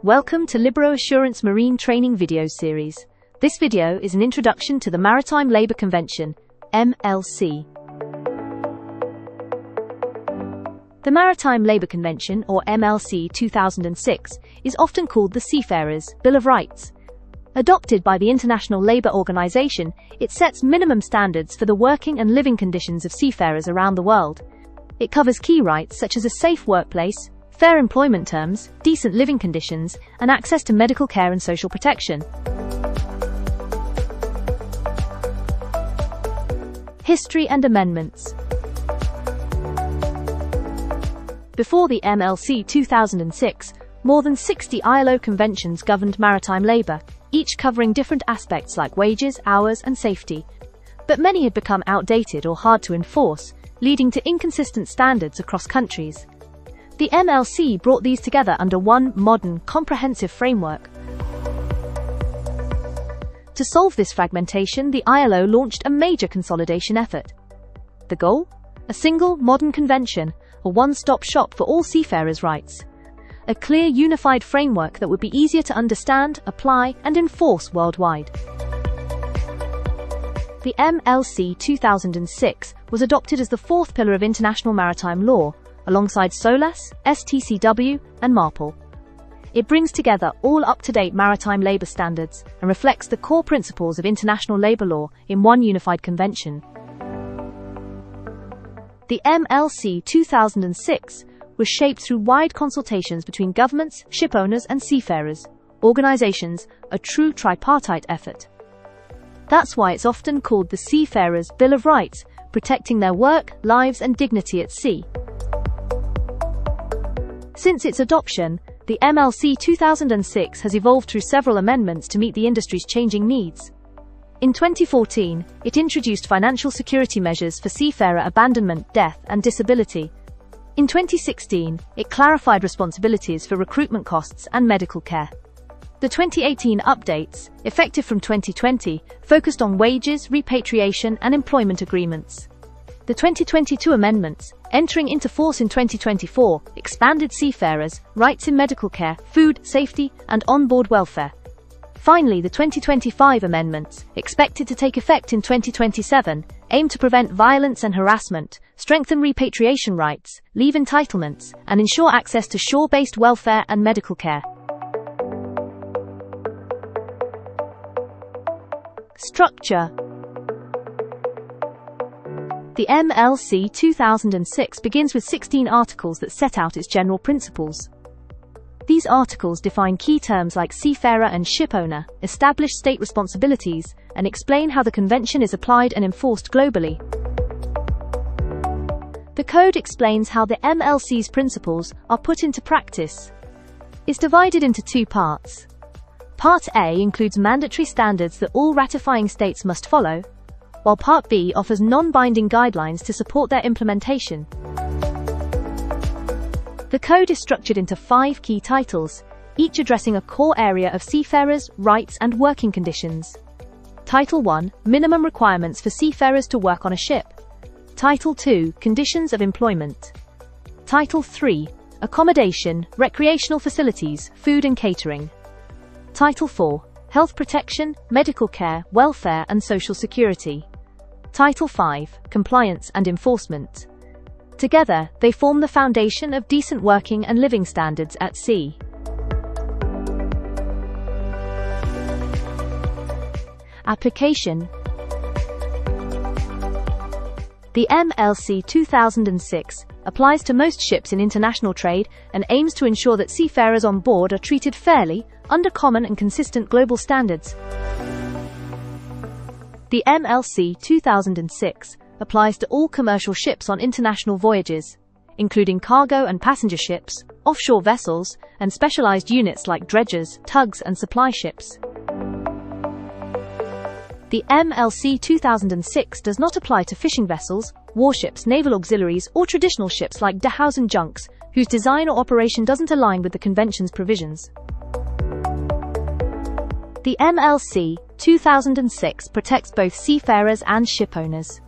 Welcome to LiberoAssurance Marine Training video series. This video is an introduction to the Maritime Labour Convention, MLC. The Maritime Labour Convention, or MLC 2006, is often called the Seafarers' Bill of Rights. Adopted by the International Labour Organization, it sets minimum standards for the working and living conditions of seafarers around the world. It covers key rights such as a safe workplace, fair employment terms, decent living conditions, and access to medical care and social protection. History and amendments. Before the MLC 2006, more than 60 ILO conventions governed maritime labour, each covering different aspects like wages, hours, and safety. But many had become outdated or hard to enforce, leading to inconsistent standards across countries. The MLC brought these together under one modern, comprehensive framework. To solve this fragmentation, the ILO launched a major consolidation effort. The goal? A single, modern convention, a one-stop shop for all seafarers' rights. A clear, unified framework that would be easier to understand, apply, and enforce worldwide. The MLC 2006 was adopted as the fourth pillar of international maritime law, alongside SOLAS, STCW, and MARPOL. It brings together all up-to-date maritime labour standards and reflects the core principles of international labour law in one unified convention. The MLC 2006 was shaped through wide consultations between governments, ship owners, and seafarers, organisations, a true tripartite effort. That's why it's often called the Seafarers' Bill of Rights, protecting their work, lives, and dignity at sea. Since its adoption, the MLC 2006 has evolved through several amendments to meet the industry's changing needs. In 2014, it introduced financial security measures for seafarer abandonment, death, and disability. In 2016, it clarified responsibilities for recruitment costs and medical care. The 2018 updates, effective from 2020, focused on wages, repatriation, and employment agreements. The 2022 amendments, entering into force in 2024, expanded seafarers' rights in medical care, food, safety, and on-board welfare. Finally, the 2025 amendments, expected to take effect in 2027, aim to prevent violence and harassment, strengthen repatriation rights, leave entitlements, and ensure access to shore-based welfare and medical care. Structure. The MLC 2006 begins with 16 articles that set out its general principles. These articles define key terms like seafarer and shipowner, establish state responsibilities, and explain how the convention is applied and enforced globally. The code explains how the MLC's principles are put into practice. It's divided into two parts. Part A includes mandatory standards that all ratifying states must follow, while Part B offers non-binding guidelines to support their implementation. The code is structured into 5 key titles, each addressing a core area of seafarers' rights and working conditions. Title 1, Minimum requirements for seafarers to work on a ship. Title 2, Conditions of employment. Title 3, Accommodation, recreational facilities, food and catering. Title 4, Health protection, medical care, welfare and social security. Title 5, Compliance and enforcement. Together, they form the foundation of decent working and living standards at sea. Application. The MLC 2006 applies to most ships in international trade and aims to ensure that seafarers on board are treated fairly under common and consistent global standards. The MLC 2006 applies to all commercial ships on international voyages, including cargo and passenger ships, offshore vessels, and specialized units like dredgers, tugs, and supply ships. The MLC 2006 does not apply to fishing vessels, warships, naval auxiliaries, or traditional ships like dhows and junks, whose design or operation doesn't align with the Convention's provisions. The MLC 2006 protects both seafarers and shipowners.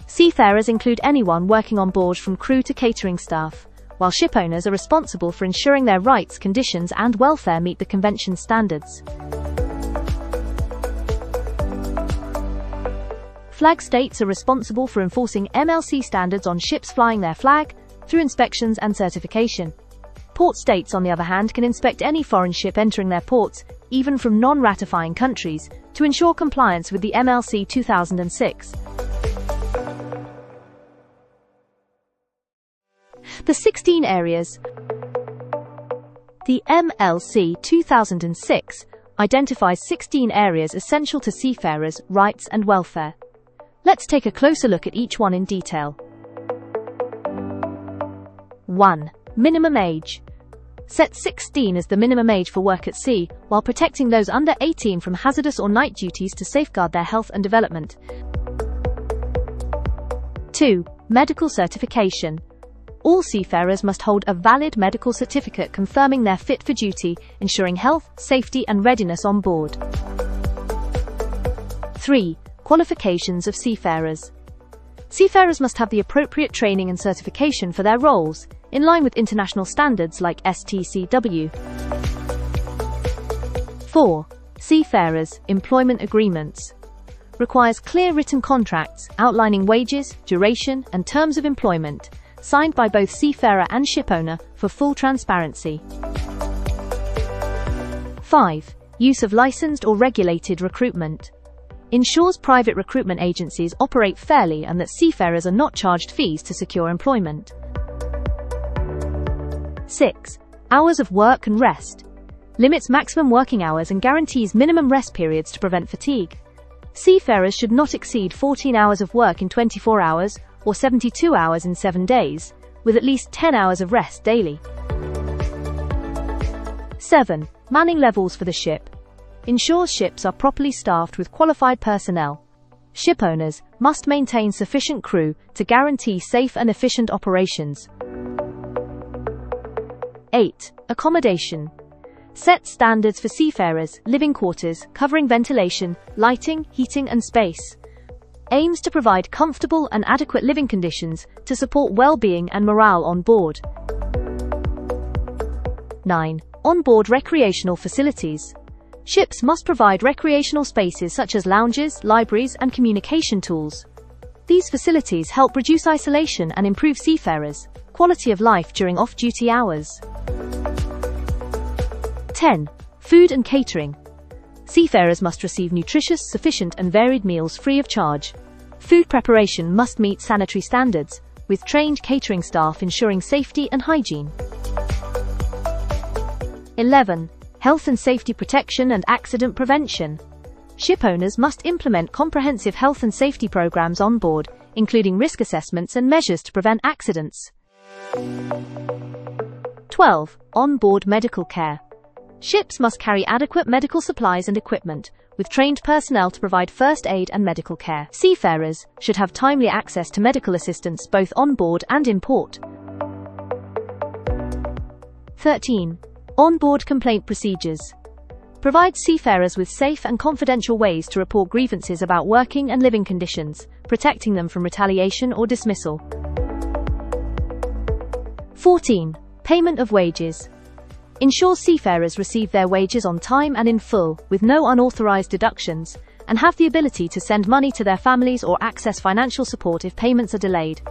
Seafarers include anyone working on board from crew to catering staff, while shipowners are responsible for ensuring their rights, conditions, and welfare meet the Convention standards. Flag states are responsible for enforcing MLC standards on ships flying their flag through inspections and certification. Port states, on the other hand, can inspect any foreign ship entering their ports, even from non-ratifying countries, to ensure compliance with the MLC 2006. The 16 areas. The MLC 2006 identifies 16 areas essential to seafarers' rights and welfare. Let's take a closer look at each one in detail. 1. Minimum age. Set 16 as the minimum age for work at sea, while protecting those under 18 from hazardous or night duties to safeguard their health and development. 2. Medical certification. All seafarers must hold a valid medical certificate confirming their fit for duty, ensuring health, safety, and readiness on board. 3. Qualifications of seafarers. Seafarers must have the appropriate training and certification for their roles, in line with international standards like STCW. 4. Seafarers' employment agreements. Requires clear written contracts outlining wages, duration, and terms of employment, signed by both seafarer and shipowner for full transparency. 5. Use of licensed or regulated recruitment. Ensures private recruitment agencies operate fairly and that seafarers are not charged fees to secure employment. 6. Hours of work and rest. Limits maximum working hours and guarantees minimum rest periods to prevent fatigue. Seafarers should not exceed 14 hours of work in 24 hours or 72 hours in 7 days, with at least 10 hours of rest daily. 7. Manning levels for the ship. Ensures ships are properly staffed with qualified personnel. Shipowners must maintain sufficient crew to guarantee safe and efficient operations. 8. Accommodation. Set standards for seafarers' living quarters covering ventilation, lighting, heating, and space. Aims to provide comfortable and adequate living conditions to support well-being and morale on board. 9. On-board recreational facilities. Ships must provide recreational spaces such as lounges, libraries, and communication tools. These facilities help reduce isolation and improve seafarers' quality of life during off-duty hours. 10. Food and catering. Seafarers must receive nutritious, sufficient, and varied meals free of charge. Food preparation must meet sanitary standards, with trained catering staff ensuring safety and hygiene. 11. Health and safety protection and accident prevention. Shipowners must implement comprehensive health and safety programs on board, including risk assessments and measures to prevent accidents. 12. On-board medical care. Ships must carry adequate medical supplies and equipment, with trained personnel to provide first aid and medical care. Seafarers should have timely access to medical assistance both on board and in port. 13. On-board complaint procedures. Provides seafarers with safe and confidential ways to report grievances about working and living conditions, protecting them from retaliation or dismissal. 14. Payment of wages. Ensures seafarers receive their wages on time and in full, with no unauthorized deductions, and have the ability to send money to their families or access financial support if payments are delayed.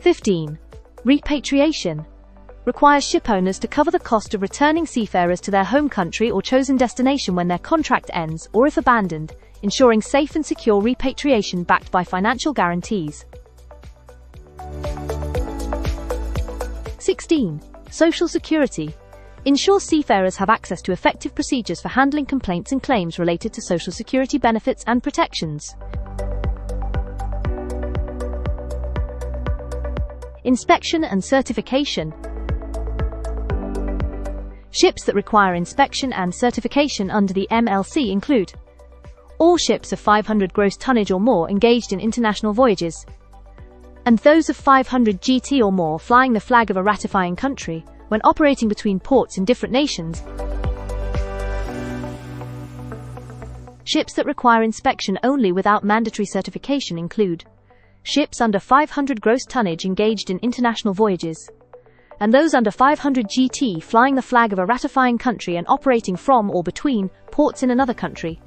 15. Repatriation. Requires shipowners to cover the cost of returning seafarers to their home country or chosen destination when their contract ends or if abandoned, ensuring safe and secure repatriation backed by financial guarantees. 16. Social Security. Ensures seafarers have access to effective procedures for handling complaints and claims related to Social Security benefits and protections. Inspection and certification. Ships that require inspection and certification under the MLC include all ships of 500 gross tonnage or more engaged in international voyages, and those of 500 GT or more flying the flag of a ratifying country when operating between ports in different nations. Ships that require inspection only without mandatory certification include ships under 500 gross tonnage engaged in international voyages, and those under 500 GT flying the flag of a ratifying country and operating from or between ports in another country.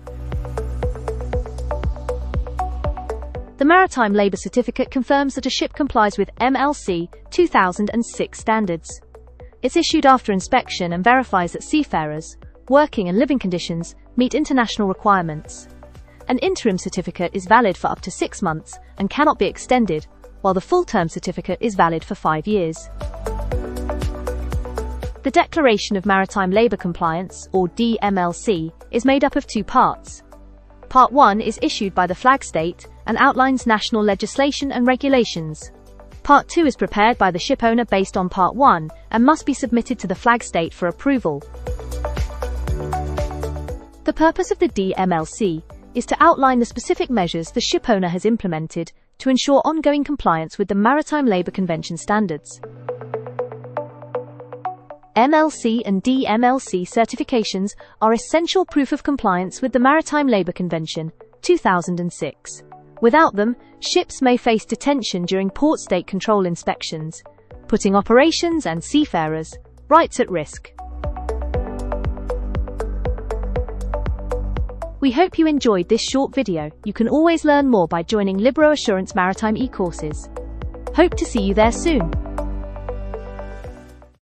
The Maritime Labour Certificate confirms that a ship complies with MLC 2006 standards. It's issued after inspection and verifies that seafarers' working and living conditions meet international requirements. An interim certificate is valid for up to 6 months and cannot be extended, while the full-term certificate is valid for 5 years. The Declaration of Maritime Labour Compliance, or DMLC, is made up of 2 parts. Part 1 is issued by the flag state and outlines national legislation and regulations. Part 2 is prepared by the shipowner based on Part 1 and must be submitted to the flag state for approval. The purpose of the DMLC is to outline the specific measures the shipowner has implemented to ensure ongoing compliance with the Maritime Labour Convention standards. MLC and DMLC certifications are essential proof of compliance with the Maritime Labour Convention, 2006. Without them, ships may face detention during port state control inspections, putting operations and seafarers' rights at risk. We hope you enjoyed this short video. You can always learn more by joining LiberoAssurance Maritime e-courses. Hope to see you there soon.